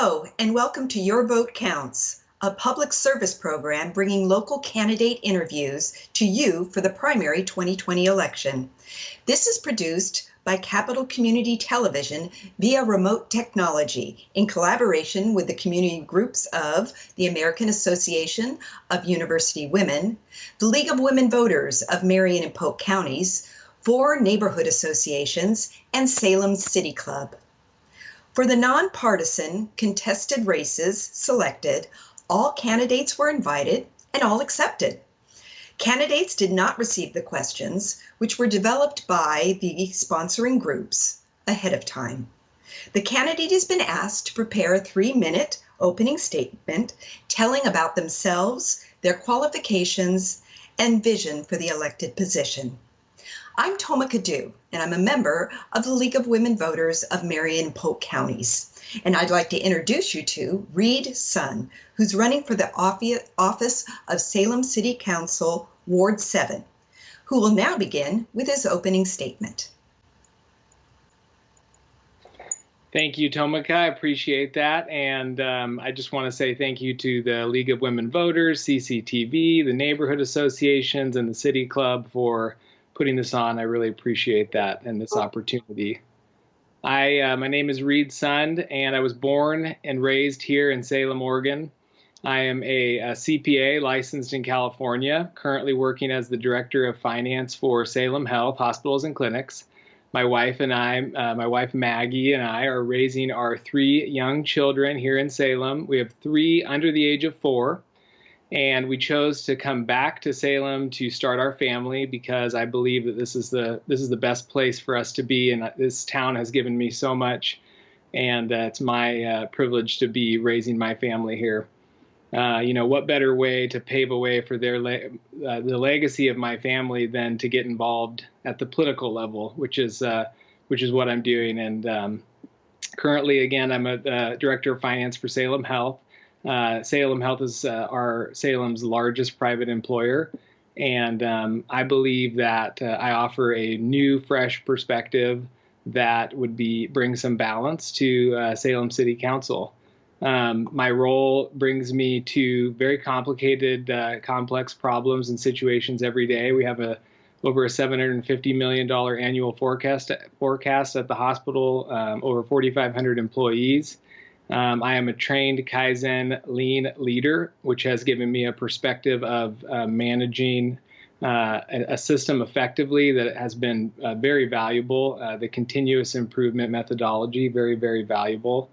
Hello, and welcome to Your Vote Counts, a public service program bringing local candidate interviews to you for the primary 2020 election. This is produced by Capital Community Television via remote technology in collaboration with the community groups of the American Association of University Women, the League of Women Voters of Marion and Polk Counties, 4 neighborhood associations, and Salem City Club. For the nonpartisan contested races selected, all candidates were invited and all accepted. Candidates did not receive the questions, which were developed by the sponsoring groups ahead of time. The candidate has been asked to prepare a 3-minute opening statement telling about themselves, their qualifications, and vision for the elected position. I'm Toma Cadu, and I'm a member of the League of Women Voters of Marion and Polk Counties. And I'd like to introduce you to Reid Sun, who's running for the office of Salem City Council, Ward 7, who will now begin with his opening statement. Thank you, Tomika. I appreciate that. And I just want to say thank you to the League of Women Voters, CCTV, the neighborhood associations, and the City Club for putting this on. I really appreciate that and this opportunity. My name is Reid Sun, and I was born and raised here in Salem, Oregon. I am a CPA licensed in California, currently working as the Director of Finance for Salem Health Hospitals and Clinics. My wife Maggie and I are raising our 3 young children here in Salem. We have 3 under the age of 4. And we chose to come back to Salem to start our family because I believe that this is the best place for us to be, and this town has given me so much, and it's my privilege to be raising my family here. What better way to pave a way for the legacy of my family than to get involved at the political level, which is what I'm doing. And currently, again, I'm a Director of Finance for Salem Health. Salem Health is Salem's largest private employer, and I believe that I offer a new, fresh perspective that would bring some balance to Salem City Council. My role brings me to very complicated, complex problems and situations every day. We have over a $750 million annual forecast at the hospital, over 4,500 employees. I am a trained Kaizen lean leader, which has given me a perspective of managing a system effectively that has been very valuable. The continuous improvement methodology, very, very valuable.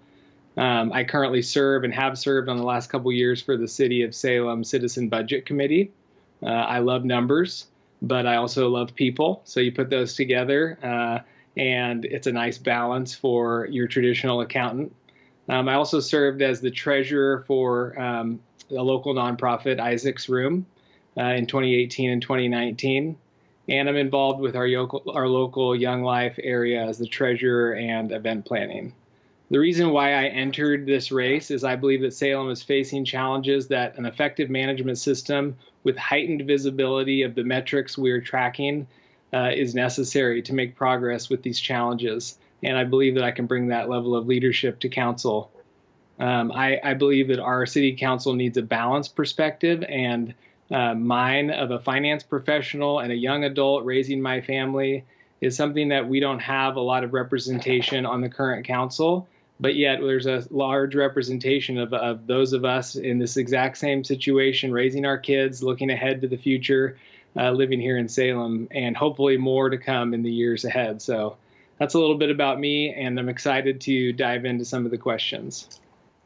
I currently serve and have served on the last couple years for the City of Salem Citizen Budget Committee. I love numbers, but I also love people. So you put those together, and it's a nice balance for your traditional accountant. I also served as the treasurer for a local nonprofit, Isaac's Room, in 2018 and 2019. And I'm involved with our local Young Life area as the treasurer and event planning. The reason why I entered this race is I believe that Salem is facing challenges that an effective management system with heightened visibility of the metrics we're tracking is necessary to make progress with these challenges. And I believe that I can bring that level of leadership to council. I believe that our city council needs a balanced perspective, and mine of a finance professional and a young adult raising my family is something that we don't have a lot of representation on the current council, but yet there's a large representation of those of us in this exact same situation, raising our kids, looking ahead to the future, living here in Salem, and hopefully more to come in the years ahead. So that's a little bit about me, and I'm excited to dive into some of the questions.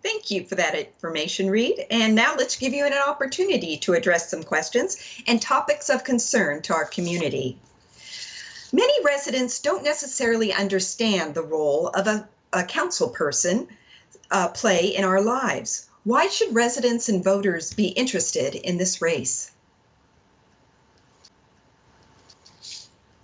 Thank you for that information, Reid. And now let's give you an opportunity to address some questions and topics of concern to our community. Many residents don't necessarily understand the role of a council person play in our lives. Why should residents and voters be interested in this race?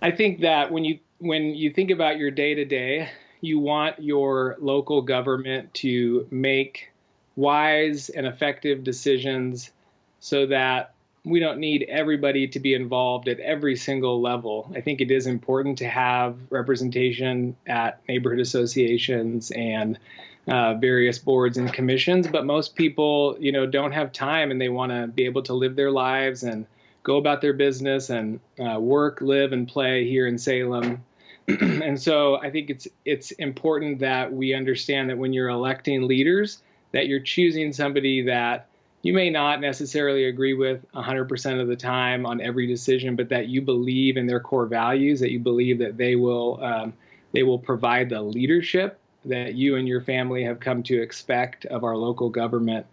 I think that when you think about your day-to-day, you want your local government to make wise and effective decisions so that we don't need everybody to be involved at every single level. I think it is important to have representation at neighborhood associations and various boards and commissions, but most people, don't have time, and they want to be able to live their lives and go about their business and work, live, and play here in Salem. And so I think it's important that we understand that when you're electing leaders, that you're choosing somebody that you may not necessarily agree with 100% of the time on every decision, but that you believe in their core values, that you believe that they will provide the leadership that you and your family have come to expect of our local government.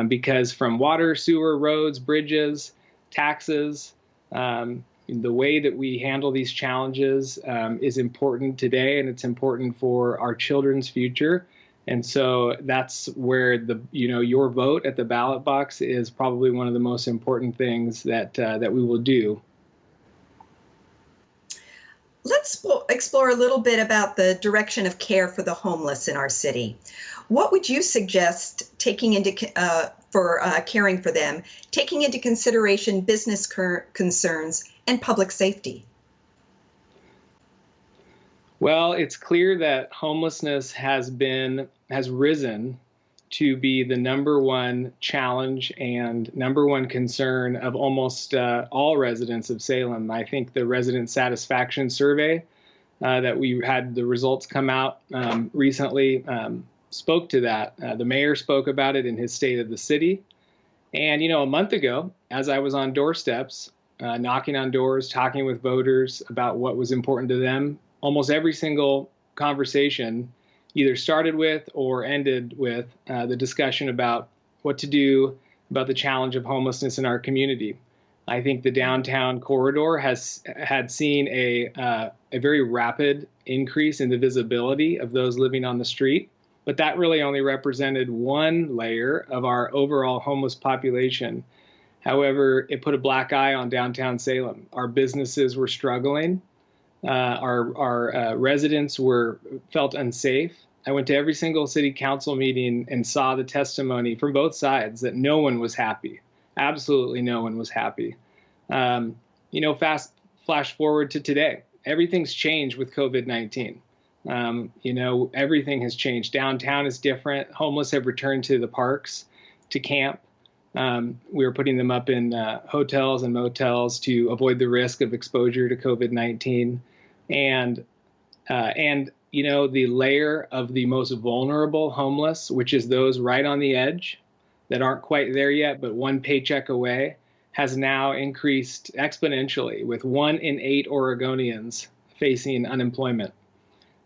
Because from water, sewer, roads, bridges, taxes, the way that we handle these challenges is important today, and it's important for our children's future. And so that's where your vote at the ballot box is probably one of the most important things that we will do. Let's explore a little bit about the direction of care for the homeless in our city. What would you suggest taking into caring for them, taking into consideration business concerns and public safety? Well, it's clear that homelessness has risen to be the number one challenge and number one concern of almost all residents of Salem. I think the resident satisfaction survey that we had the results come out recently spoke to that. The mayor spoke about it in his State of the City. And, a month ago, as I was on doorsteps, knocking on doors, talking with voters about what was important to them, almost every single conversation either started with or ended with the discussion about what to do about the challenge of homelessness in our community. I think the downtown corridor had seen a very rapid increase in the visibility of those living on the street, but that really only represented one layer of our overall homeless population. However, it put a black eye on downtown Salem. Our businesses were struggling. Our residents felt unsafe. I went to every single city council meeting and saw the testimony from both sides that no one was happy. Absolutely no one was happy. Flash forward to today. Everything's changed with COVID-19. Everything has changed. Downtown is different. Homeless have returned to the parks to camp. We are putting them up in hotels and motels to avoid the risk of exposure to COVID-19. And the layer of the most vulnerable homeless, which is those right on the edge that aren't quite there yet, but one paycheck away, has now increased exponentially, with 1 in 8 Oregonians facing unemployment,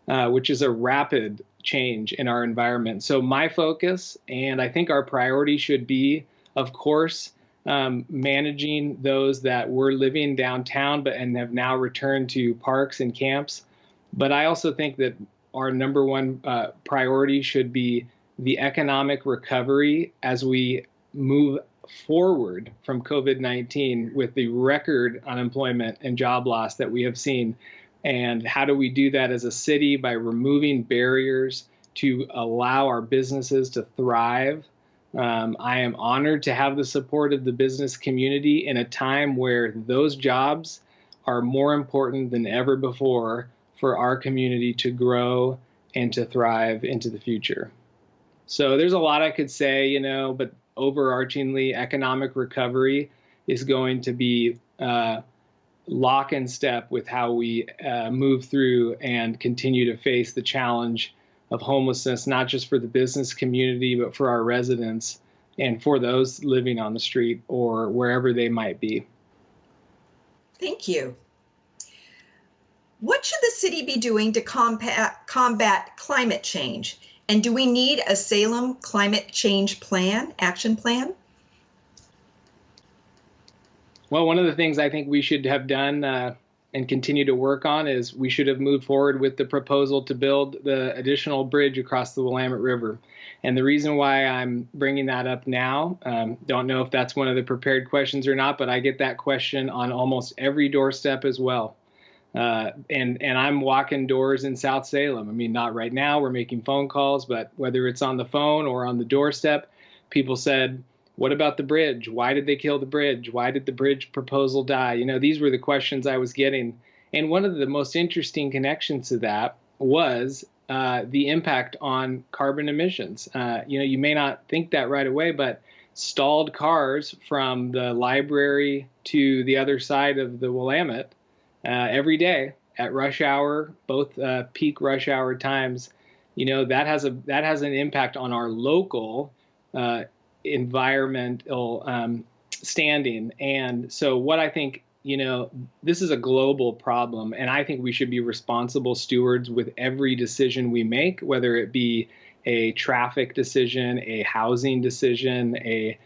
which is a rapid change in our environment. So my focus, and I think our priority should be, of course, managing those that were living downtown and have now returned to parks and camps. But I also think that our number one priority should be the economic recovery as we move forward from COVID-19 with the record unemployment and job loss that we have seen. And how do we do that as a city? By removing barriers to allow our businesses to thrive. I am honored to have the support of the business community in a time where those jobs are more important than ever before for our community to grow and to thrive into the future. So there's a lot I could say, but overarchingly, economic recovery is going to be lock and step with how we move through and continue to face the challenge of homelessness, not just for the business community, but for our residents and for those living on the street or wherever they might be. Thank you. What should the city be doing to combat climate change? And do we need a Salem climate change action plan? Well, one of the things I think we should have done and continue to work on is we should have moved forward with the proposal to build the additional bridge across the Willamette River. And the reason why I'm bringing that up now, don't know if that's one of the prepared questions or not, but I get that question on almost every doorstep as well. And I'm walking doors in South Salem. I mean, not right now, we're making phone calls, but whether it's on the phone or on the doorstep, people said, What about the bridge? Why did they kill the bridge? Why did the bridge proposal die? These were the questions I was getting. And one of the most interesting connections to that was the impact on carbon emissions. You may not think that right away, but stalled cars from the library to the other side of the Willamette every day at rush hour, both peak rush hour times, that has an impact on our local environmental standing. And so what I think, this is a global problem, and I think we should be responsible stewards with every decision we make, whether it be a traffic decision, a housing decision, a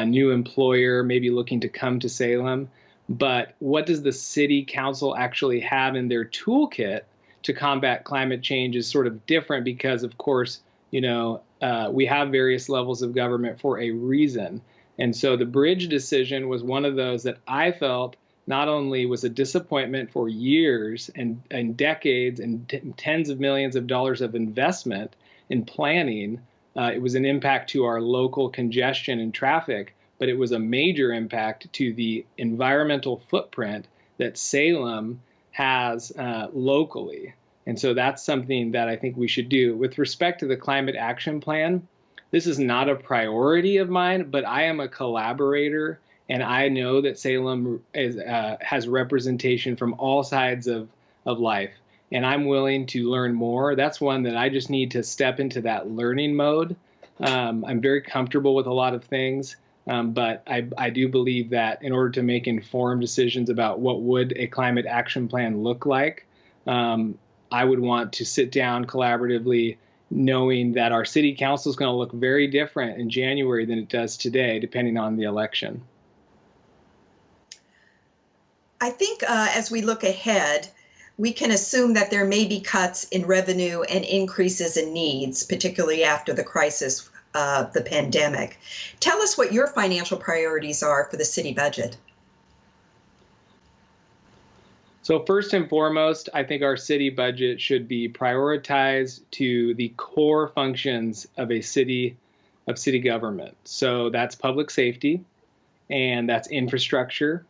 new employer maybe looking to come to Salem. But what does the city council actually have in their toolkit to combat climate change is sort of different because, of course, we have various levels of government for a reason. And so the bridge decision was one of those that I felt not only was a disappointment for years and decades and tens of millions of dollars of investment in planning, it was an impact to our local congestion and traffic, but it was a major impact to the environmental footprint that Salem has locally. And so that's something that I think we should do. With respect to the climate action plan, this is not a priority of mine, but I am a collaborator, and I know that Salem has representation from all sides of life, and I'm willing to learn more. That's one that I just need to step into that learning mode. I'm very comfortable with a lot of things, but I do believe that in order to make informed decisions about what would a climate action plan look like, I would want to sit down collaboratively, knowing that our city council is going to look very different in January than it does today, depending on the election. I think as we look ahead, we can assume that there may be cuts in revenue and increases in needs, particularly after the crisis of the pandemic. Tell us what your financial priorities are for the city budget. So first and foremost, I think our city budget should be prioritized to the core functions of city government. So that's public safety, and that's infrastructure,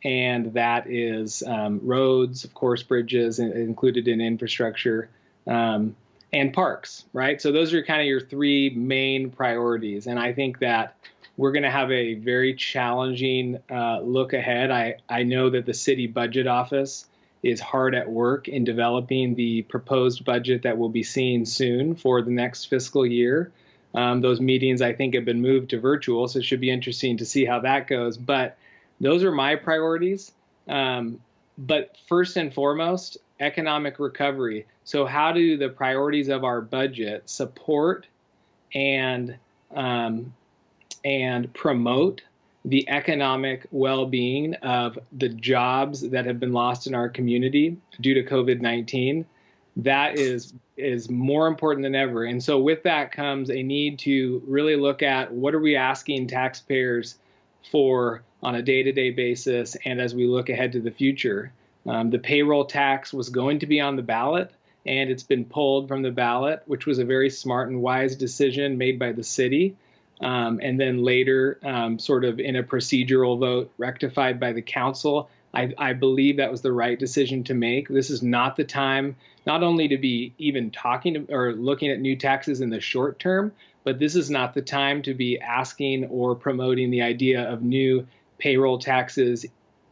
and that is roads, of course, bridges included in infrastructure, and parks, right? So those are kind of your three main priorities. And I think that we're going to have a very challenging look ahead. I know that the city budget office is hard at work in developing the proposed budget that we'll be seeing soon for the next fiscal year. Those meetings, I think, have been moved to virtual, so it should be interesting to see how that goes. But those are my priorities. But first and foremost, economic recovery. So how do the priorities of our budget support and promote the economic well-being of the jobs that have been lost in our community due to COVID-19? That is more important than ever. And so with that comes a need to really look at what are we asking taxpayers for on a day-to-day basis and as we look ahead to the future. The payroll tax was going to be on the ballot, and it's been pulled from the ballot, which was a very smart and wise decision made by the city. And then later, sort of in a procedural vote, rectified by the council. I believe that was the right decision to make. This is not the time, not only to be even talking or looking at new taxes in the short term, but this is not the time to be asking or promoting the idea of new payroll taxes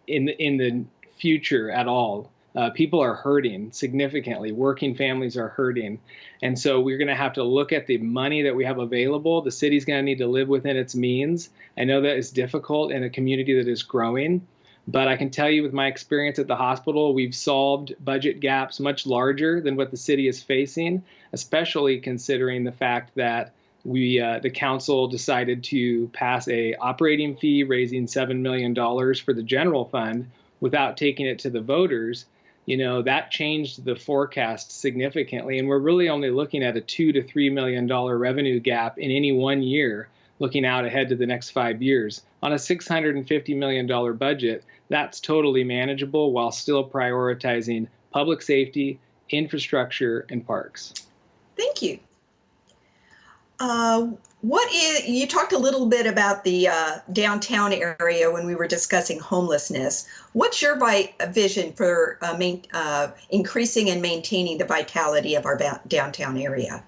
in the future at all. People are hurting significantly. Working families are hurting. And so we're going to have to look at the money that we have available. The city's going to need to live within its means. I know that is difficult in a community that is growing, but I can tell you with my experience at the hospital, we've solved budget gaps much larger than what the city is facing, especially considering the fact that the council decided to pass a operating fee raising $7 million for the general fund without taking it to the voters. That changed the forecast significantly. And we're really only looking at a $2 to $3 million revenue gap in any one year, looking out ahead to the next 5 years. On a $650 million budget, that's totally manageable while still prioritizing public safety, infrastructure, and parks. Thank you. You talked a little bit about the downtown area when we were discussing homelessness. What's your vision for increasing and maintaining the vitality of our downtown area?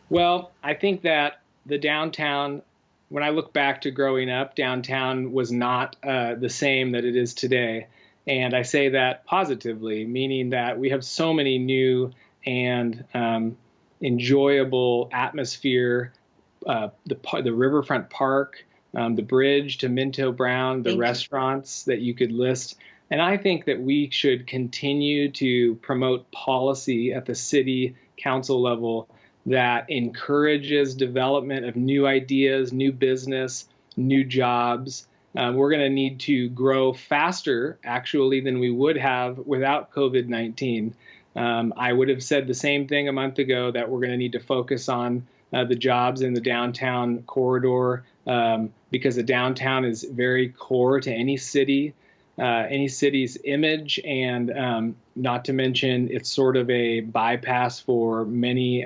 Well, I think that the downtown, when I look back to growing up, downtown was not the same that it is today. And I say that positively, meaning that we have so many new and enjoyable atmosphere, the riverfront park, the bridge to Minto Brown, the restaurants that you could list. And I think that we should continue to promote policy at the city council level that encourages development of new ideas, new business, new jobs. We're going to need to grow faster, actually, than we would have without COVID-19. I would have said the same thing a month ago, that we're going to need to focus on the jobs in the downtown corridor, because the downtown is very core to any city's image, and not to mention it's sort of a bypass for many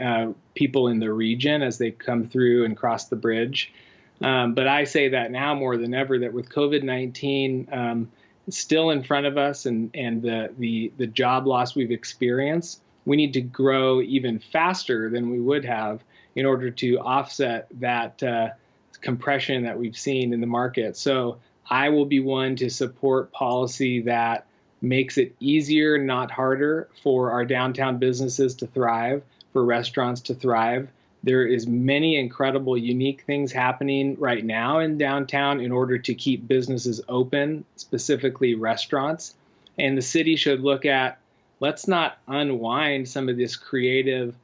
people in the region as they come through and cross the bridge. But I say that now more than ever, that with COVID-19 still in front of us, and the job loss we've experienced, we need to grow even faster than we would have in order to offset that compression that we've seen in the market. So I will be one to support policy that makes it easier, not harder, for our downtown businesses to thrive, for restaurants to thrive. There is many incredible, unique things happening right now in downtown in order to keep businesses open, specifically restaurants. And the city should look at, let's not unwind some of this creative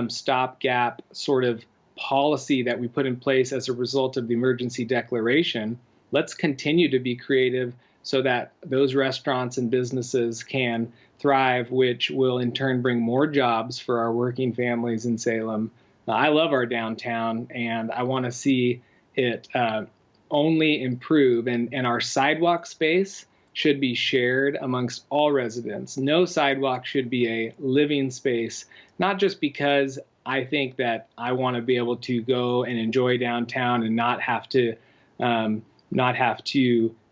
stopgap sort of policy that we put in place as a result of the emergency declaration. Let's continue to be creative so that those restaurants and businesses can thrive, which will in turn bring more jobs for our working families in Salem. I love our downtown, and I want to see it only improve. And our sidewalk space should be shared amongst all residents. No sidewalk should be a living space, not just because I think that I want to be able to go and enjoy downtown and not have to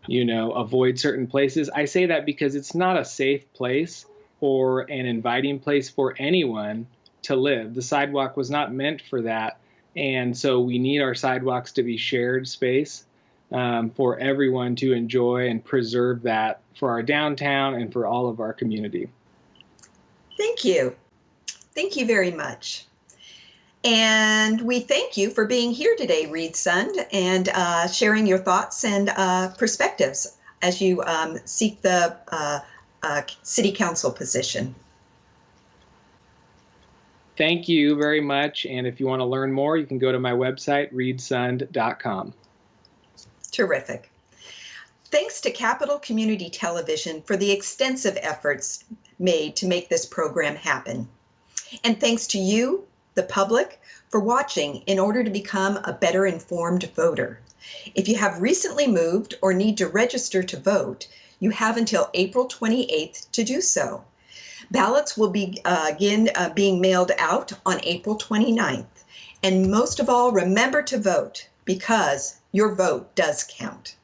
avoid certain places. I say that because it's not a safe place or an inviting place for anyone to live. The sidewalk was not meant for that. And so we need our sidewalks to be shared space for everyone to enjoy and preserve that for our downtown and for all of our community. Thank you. Thank you very much. And we thank you for being here today, Reid Sund, and sharing your thoughts and perspectives as you seek the city council position. Thank you very much. And if you want to learn more, you can go to my website, reidsund.com. Terrific. Thanks to Capital Community Television for the extensive efforts made to make this program happen. And thanks to you, the public, for watching in order to become a better informed voter. If you have recently moved or need to register to vote, you have until April 28th to do so. Ballots will begin being mailed out on April 29th. And most of all, remember to vote, because your vote does count.